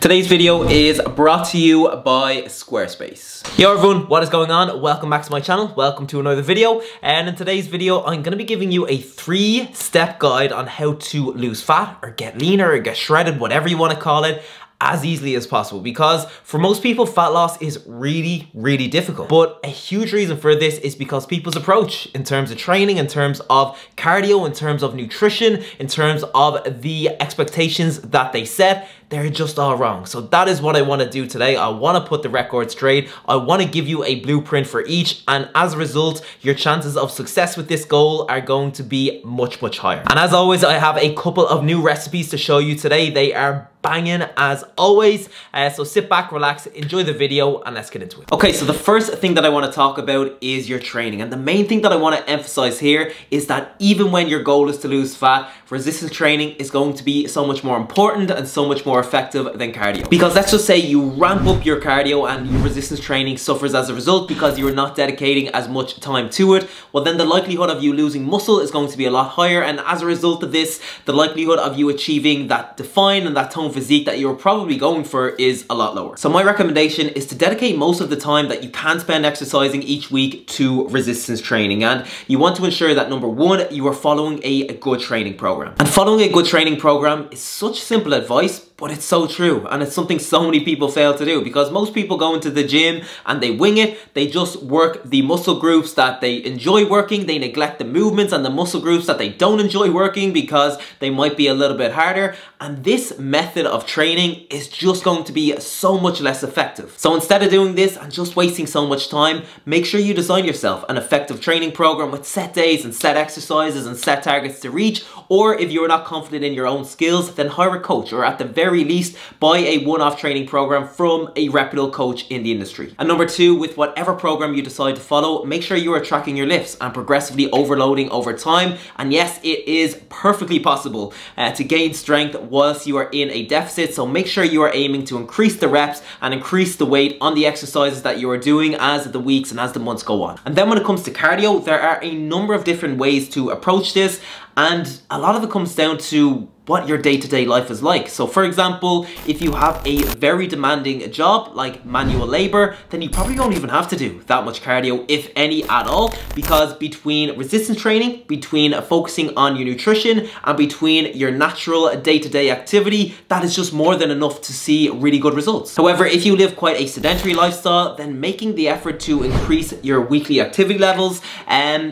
Today's video is brought to you by Squarespace. Yo everyone, what is going on? Welcome back to my channel. Welcome to another video. And in today's video, I'm going to be giving you a 3-step guide on how to lose fat or get leaner or get shredded, whatever you want to call it, as easily as possible, because for most people fat loss is really difficult. But a huge reason for this is because people's approach in terms of training, in terms of cardio, in terms of nutrition, in terms of the expectations that they set, they're just all wrong. So that is what I want to do today. I want to put the record straight. I want to give you a blueprint for each, and as a result, your chances of success with this goal are going to be much higher. And as always, I have a couple of new recipes to show you today. They are banging as always. So sit back, relax, enjoy the video, and let's get into it. Okay, so the first thing that I want to talk about is your training. And the main thing that I want to emphasize here is that even when your goal is to lose fat, resistance training is going to be so much more important and so much more effective than cardio. Because let's just say you ramp up your cardio and your resistance training suffers as a result because you're not dedicating as much time to it. Well, then the likelihood of you losing muscle is going to be a lot higher, and as a result of this, the likelihood of you achieving that define and that tone physique that you're probably going for is a lot lower. So my recommendation is to dedicate most of the time that you can spend exercising each week to resistance training, and you want to ensure that number one, you are following a good training program. And following a good training program is such simple advice, but it's so true, and it's something so many people fail to do, because most people go into the gym and they wing it. They just work the muscle groups that they enjoy working. They neglect the movements and the muscle groups that they don't enjoy working because they might be a little bit harder. And this method of training is just going to be so much less effective. So instead of doing this and just wasting so much time, make sure you design yourself an effective training program with set days and set exercises and set targets to reach. Or if you're not confident in your own skills, then hire a coach, or at the very least, buy a one-off training program from a reputable coach in the industry. And number two, with whatever program you decide to follow, make sure you are tracking your lifts and progressively overloading over time. And yes, it is perfectly possible to gain strength whilst you are in a deficit. So make sure you are aiming to increase the reps and increase the weight on the exercises that you are doing as the weeks and as the months go on. And then when it comes to cardio, there are a number of different ways to approach this, and a lot of it comes down to what your day-to-day life is like. So for example, if you have a very demanding job like manual labor, then you probably don't even have to do that much cardio, if any at all, because between resistance training, between focusing on your nutrition, and between your natural day-to-day activity, that is just more than enough to see really good results. However, if you live quite a sedentary lifestyle, then making the effort to increase your weekly activity levels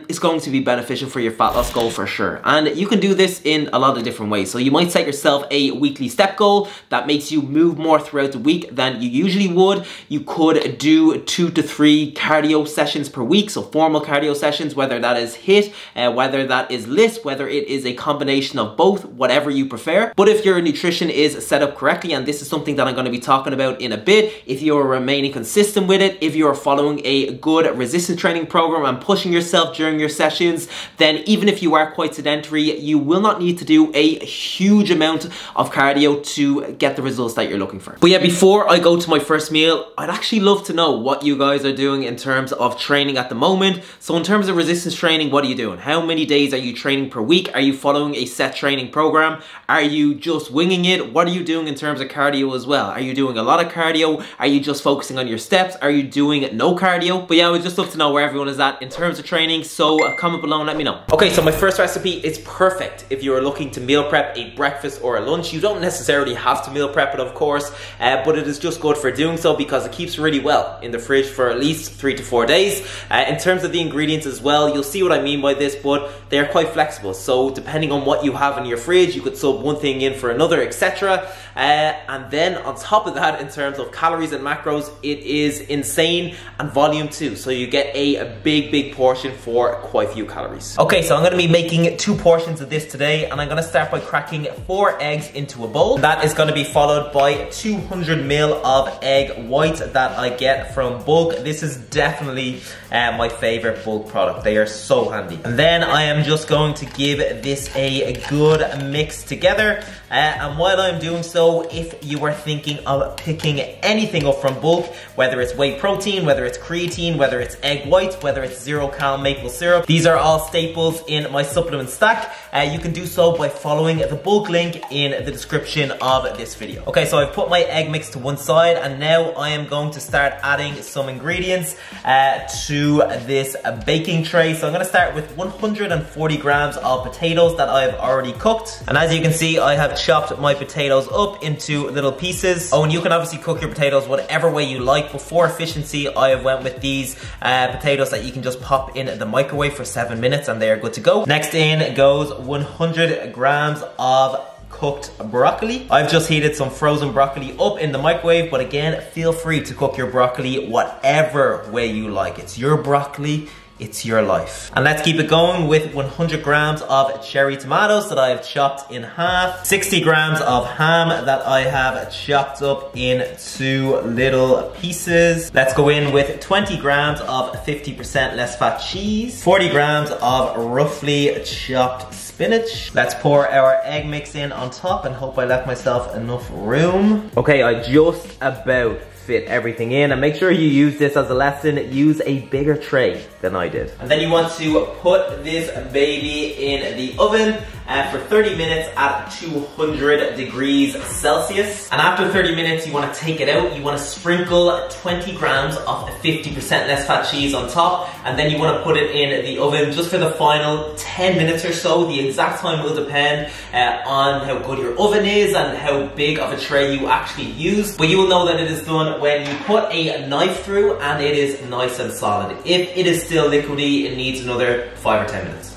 is going to be beneficial for your fat loss goal for sure. And you can do this in a lot of different ways. So you might set yourself a weekly step goal that makes you move more throughout the week than you usually would. You could do 2 to 3 cardio sessions per week, so formal cardio sessions, whether that is HIIT, whether that is LIST, whether it is a combination of both, whatever you prefer. But if your nutrition is set up correctly, and this is something that I'm going to be talking about in a bit, if you are remaining consistent with it, if you are following a good resistance training program and pushing yourself during your sessions, then even if you are quite sedentary, you will not need to do a huge amount of cardio to get the results that you're looking for. But yeah, before I go to my first meal, I'd actually love to know what you guys are doing in terms of training at the moment. So in terms of resistance training, what are you doing? How many days are you training per week? Are you following a set training program? Are you just winging it? What are you doing in terms of cardio as well? Are you doing a lot of cardio? Are you just focusing on your steps? Are you doing no cardio? But yeah, I would just love to know where everyone is at in terms of training, so comment below and let me know. Okay, so my first recipe is perfect if you are looking to meal prep a breakfast or a lunch. You don't necessarily have to meal prep it, of course, but it is just good for doing so because it keeps really well in the fridge for at least 3 to 4 days. In terms of the ingredients as well, you'll see what I mean by this, but they are quite flexible. So depending on what you have in your fridge, you could sub one thing in for another, etc. And then on top of that, in terms of calories and macros, it is insane, and volume too. So you get a big portion for quite a few calories. Okay, so I'm going to be making 2 portions of this today, and I'm going to start by cracking 4 eggs into a bowl. That is going to be followed by 200 ml of egg white that I get from Bulk. This is definitely my favorite Bulk product. They are so handy. And then I am just going to give this a good mix together. And while I'm doing so, know if you are thinking of picking anything up from bulk, whether it's whey protein, whether it's creatine, whether it's egg whites, whether it's 0-cal maple syrup. These are all staples in my supplement stack. You can do so by following the bulk link in the description of this video. Okay, so I've put my egg mix to one side, and now I am going to start adding some ingredients to this baking tray. So I'm gonna start with 140 grams of potatoes that I've already cooked. And as you can see, I have chopped my potatoes up into little pieces. Oh, and you can obviously cook your potatoes whatever way you like, but for efficiency, I have went with these potatoes that you can just pop in the microwave for 7 minutes and they are good to go. Next in goes 100 grams of cooked broccoli. I've just heated some frozen broccoli up in the microwave, but again, feel free to cook your broccoli whatever way you like. It's your broccoli, it's your life. And let's keep it going with 100 grams of cherry tomatoes that I have chopped in half, 60 grams of ham that I have chopped up into little pieces. Let's go in with 20 grams of 50% less fat cheese, 40 grams of roughly chopped spinach. Let's pour our egg mix in on top and hope I left myself enough room. Okay, I just about fit everything in, and make sure you use this as a lesson. Use a bigger tray than I did. And then you want to put this baby in the oven for 30 minutes at 200 degrees Celsius. And after 30 minutes, you want to take it out. You want to sprinkle 20 grams of 50% less fat cheese on top, and then you want to put it in the oven just for the final 10 minutes or so. The exact time will depend on how good your oven is and how big of a tray you actually use, but you will know that it is done when you put a knife through and it is nice and solid. If it is still liquidy, it needs another 5 or 10 minutes.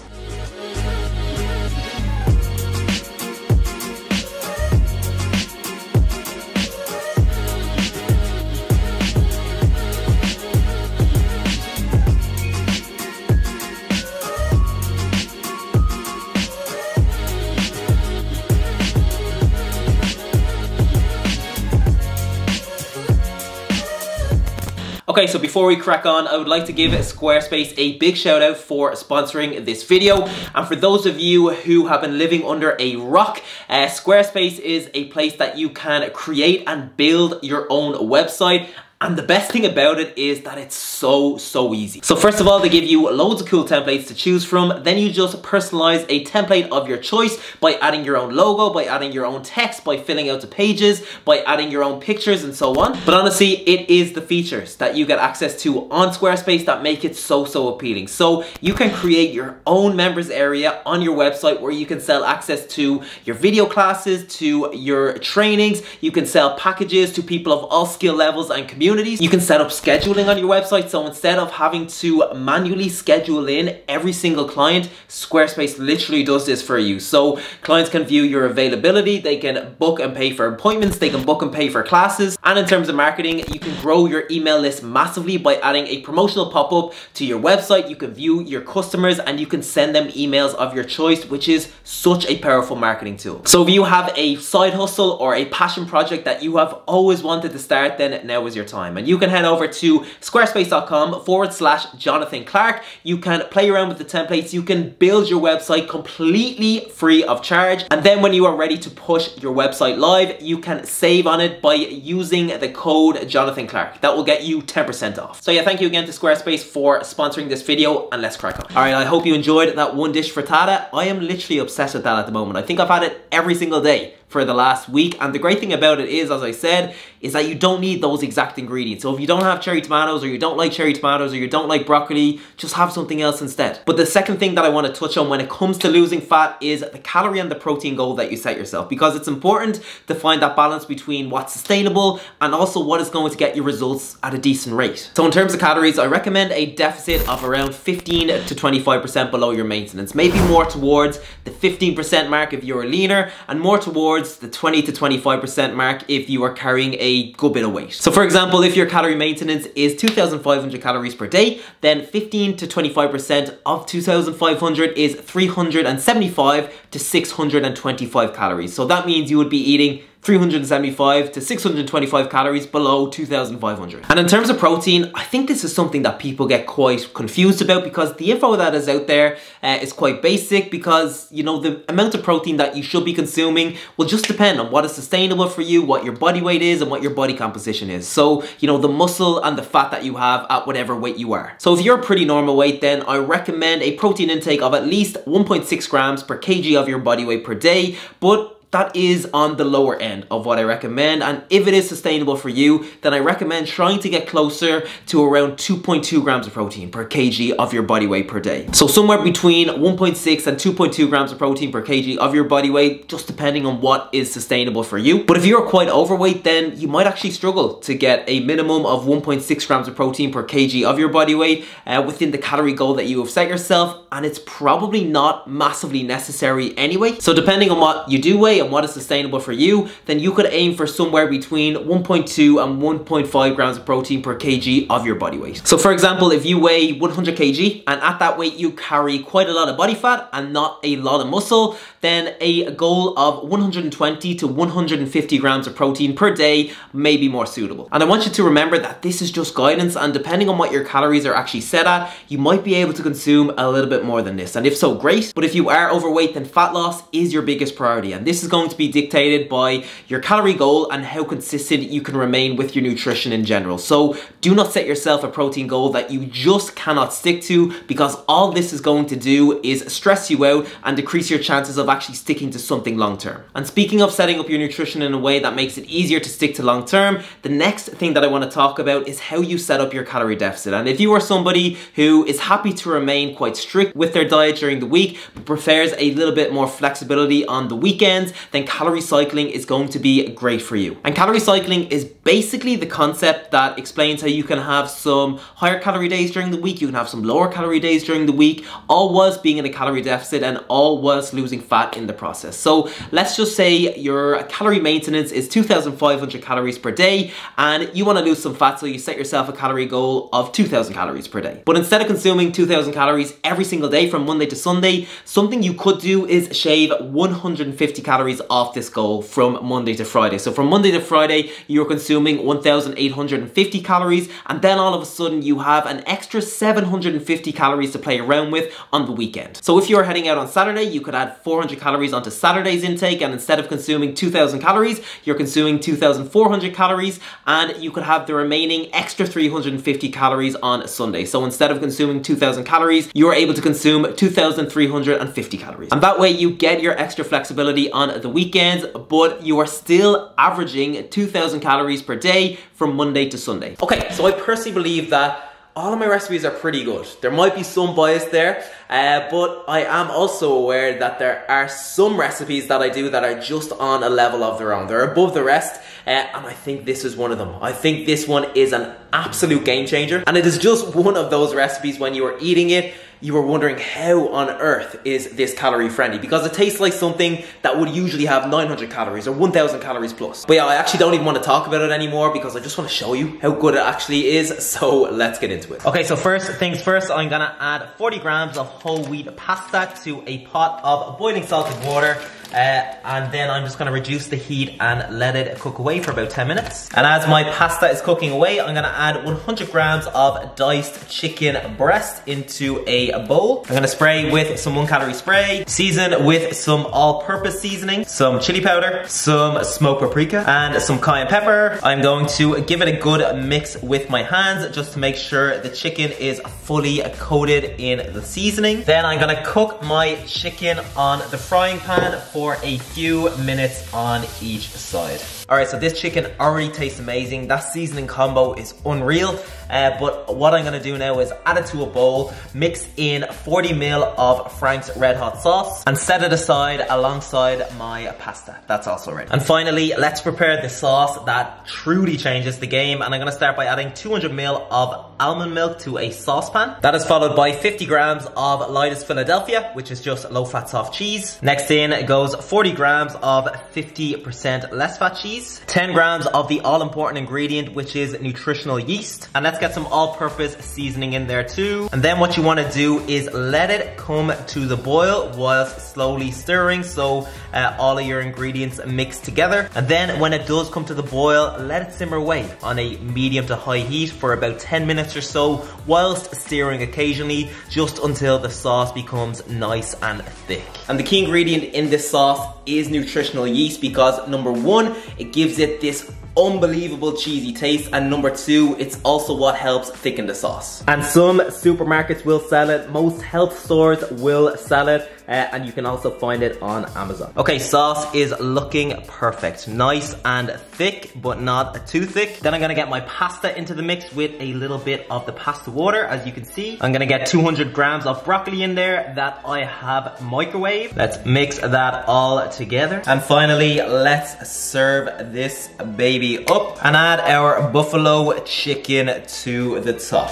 Okay, so before we crack on, I would like to give Squarespace a big shout out for sponsoring this video. And for those of you who have been living under a rock, Squarespace is a place that you can create and build your own website. And the best thing about it is that it's so easy. So first of all, they give you loads of cool templates to choose from. Then you just personalize a template of your choice by adding your own logo, by adding your own text, by filling out the pages, by adding your own pictures and so on. But honestly, it is the features that you get access to on Squarespace that make it so appealing. So you can create your own members area on your website where you can sell access to your video classes, to your trainings. You can sell packages to people of all skill levels and communities. You can set up scheduling on your website, so instead of having to manually schedule in every single client, Squarespace literally does this for you. So clients can view your availability, they can book and pay for appointments, they can book and pay for classes. And in terms of marketing, you can grow your email list massively by adding a promotional pop-up to your website. You can view your customers and you can send them emails of your choice, which is such a powerful marketing tool. So if you have a side hustle or a passion project that you have always wanted to start, then now is your time. And you can head over to squarespace.com/Jonathan Clark. You can play around with the templates. You can build your website completely free of charge. And then when you are ready to push your website live, you can save on it by using the code Jonathan Clark. That will get you 10% off. So yeah, thank you again to Squarespace for sponsoring this video, and let's crack on. All right, I hope you enjoyed that one dish frittata. I am literally obsessed with that at the moment. I think I've had it every single day for the last week, and the great thing about it is, as I said, is that you don't need those exact ingredients. So if you don't have cherry tomatoes, or you don't like cherry tomatoes, or you don't like broccoli, just have something else instead. But the second thing that I want to touch on when it comes to losing fat is the calorie and the protein goal that you set yourself, because it's important to find that balance between what's sustainable and also what is going to get you results at a decent rate. So in terms of calories, I recommend a deficit of around 15 to 25% below your maintenance, maybe more towards the 15% mark if you're leaner, and more towards the 20 to 25% mark if you are carrying a good bit of weight. So for example, if your calorie maintenance is 2,500 calories per day, then 15 to 25% of 2,500 is 375 to 625 calories. So that means you would be eating 375 to 625 calories below 2,500. And in terms of protein, I think this is something that people get quite confused about because the info that is out there is quite basic, because you know the amount of protein that you should be consuming will just depend on what is sustainable for you, what your body weight is, and what your body composition is. So you know the muscle and the fat that you have at whatever weight you are. So if you're a pretty normal weight, then I recommend a protein intake of at least 1.6 grams per kg of your body weight per day, but that is on the lower end of what I recommend. And if it is sustainable for you, then I recommend trying to get closer to around 2.2 grams of protein per kg of your body weight per day. So somewhere between 1.6 and 2.2 grams of protein per kg of your body weight, just depending on what is sustainable for you. But if you're quite overweight, then you might actually struggle to get a minimum of 1.6 grams of protein per kg of your body weight within the calorie goal that you have set yourself. And it's probably not massively necessary anyway. So depending on what you do weigh and what is sustainable for you, then you could aim for somewhere between 1.2 and 1.5 grams of protein per kg of your body weight. So for example, if you weigh 100 kg and at that weight you carry quite a lot of body fat and not a lot of muscle, then a goal of 120 to 150 grams of protein per day may be more suitable. And I want you to remember that this is just guidance, and depending on what your calories are actually set at, you might be able to consume a little bit more than this. And if so, great. But if you are overweight, then fat loss is your biggest priority, and this is going to be dictated by your calorie goal and how consistent you can remain with your nutrition in general. So do not set yourself a protein goal that you just cannot stick to, because all this is going to do is stress you out and decrease your chances of actually sticking to something long term. And speaking of setting up your nutrition in a way that makes it easier to stick to long term, the next thing that I want to talk about is how you set up your calorie deficit. And if you are somebody who is happy to remain quite strict with their diet during the week but prefers a little bit more flexibility on the weekends, then calorie cycling is going to be great for you. And calorie cycling is basically the concept that explains how you can have some higher calorie days during the week, you can have some lower calorie days during the week, all whilst being in a calorie deficit and all whilst losing fat in the process. So let's just say your calorie maintenance is 2,500 calories per day and you want to lose some fat, so you set yourself a calorie goal of 2,000 calories per day. But instead of consuming 2,000 calories every single day from Monday to Sunday, something you could do is shave 150 calories off this goal from Monday to Friday. So from Monday to Friday, you're consuming 1,850 calories, and then all of a sudden you have an extra 750 calories to play around with on the weekend. So if you're heading out on Saturday, you could add 400 calories onto Saturday's intake, and instead of consuming 2,000 calories, you're consuming 2,400 calories, and you could have the remaining extra 350 calories on Sunday. So instead of consuming 2,000 calories, you're able to consume 2,350 calories. And that way you get your extra flexibility on the weekends, but you are still averaging 2,000 calories per day from Monday to Sunday. Okay, so I personally believe that all of my recipes are pretty good. There might be some bias there, but I am also aware that there are some recipes that I do that are just on a level of their own. They're above the rest, and I think this is one of them. I think this one is an absolute game changer, and it is just one of those recipes when you are eating it, you were wondering how on earth is this calorie friendly, because it tastes like something that would usually have 900 calories or 1,000 calories plus. But yeah, I actually don't even want to talk about it anymore because I just want to show you how good it actually is. So let's get into it. Okay, so first things first, I'm gonna add 40 grams of whole wheat pasta to a pot of boiling salted water. And then I'm just going to reduce the heat and let it cook away for about 10 minutes. And as my pasta is cooking away, I'm going to add 100 grams of diced chicken breast into a bowl. I'm going to spray with some 1-calorie spray, season with some all-purpose seasoning, some chili powder, some smoked paprika, and some cayenne pepper. I'm going to give it a good mix with my hands just to make sure the chicken is fully coated in the seasoning. Then I'm going to cook my chicken on the frying pan for a few minutes on each side. Alright, so this chicken already tastes amazing. That seasoning combo is unreal. But what I'm gonna do now is add it to a bowl, mix in 40 ml of Frank's Red Hot sauce, and set it aside alongside my pasta. That's also ready. And finally, let's prepare the sauce that truly changes the game. And I'm gonna start by adding 200 ml of almond milk to a saucepan. That is followed by 50 grams of lightest Philadelphia, which is just low-fat soft cheese. Next in goes goes 40 grams of 50% less fat cheese, 10 grams of the all-important ingredient, which is nutritional yeast. And let's get some all-purpose seasoning in there too. And then what you want to do is let it come to the boil whilst slowly stirring, so all of your ingredients mix together. And then when it does come to the boil, let it simmer away on a medium to high heat for about 10 minutes or so, whilst stirring occasionally, just until the sauce becomes nice and thick. And the key ingredient in this sauce is nutritional yeast, because number one, it gives it this unbelievable cheesy taste, and number two, it's also what helps thicken the sauce. And some supermarkets will sell it, most health stores will sell it, and you can also find it on Amazon. Okay, sauce is looking perfect. Nice and thick, but not too thick. Then I'm gonna get my pasta into the mix with a little bit of the pasta water, as you can see. I'm gonna get 200 grams of broccoli in there that I have microwaved. Let's mix that all together. And finally, let's serve this baby up and add our buffalo chicken to the top.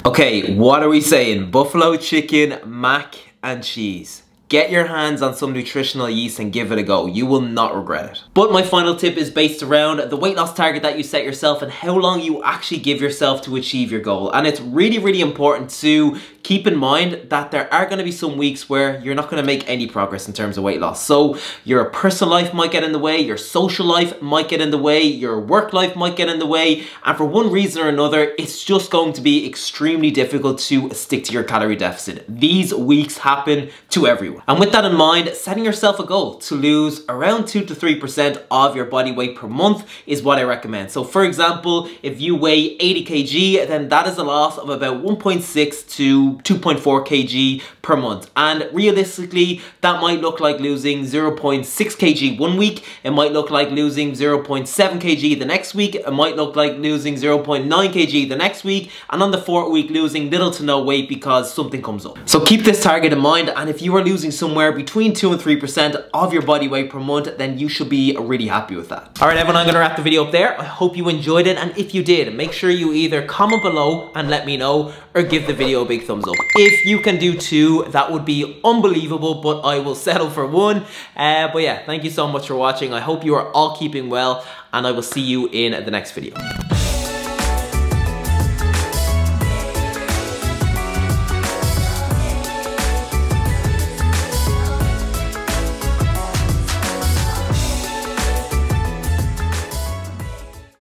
Okay, what are we saying? Buffalo chicken, mac and cheese. Get your hands on some nutritional yeast and give it a go. You will not regret it. But my final tip is based around the weight loss target that you set yourself and how long you actually give yourself to achieve your goal. And it's really, really important to keep in mind that there are gonna be some weeks where you're not gonna make any progress in terms of weight loss. So your personal life might get in the way, your social life might get in the way, your work life might get in the way, and for one reason or another, it's just going to be extremely difficult to stick to your calorie deficit. These weeks happen to everyone. And with that in mind, setting yourself a goal to lose around 2 to 3% of your body weight per month is what I recommend. So for example, if you weigh 80 kg, then that is a loss of about 1.6 to 2.4 kg per month. And realistically, that might look like losing 0.6 kg one week. It might look like losing 0.7 kg the next week. It might look like losing 0.9 kg the next week. And on the 4th week, losing little to no weight because something comes up. So keep this target in mind. And if you are losing somewhere between 2 and 3% of your body weight per month, then you should be really happy with that. All right, everyone, I'm gonna wrap the video up there. I hope you enjoyed it. And if you did, make sure you either comment below and let me know, or give the video a big thumbs up. If you can do 2, that would be unbelievable, but I will settle for 1. But yeah, thank you so much for watching. I hope you are all keeping well, and I will see you in the next video.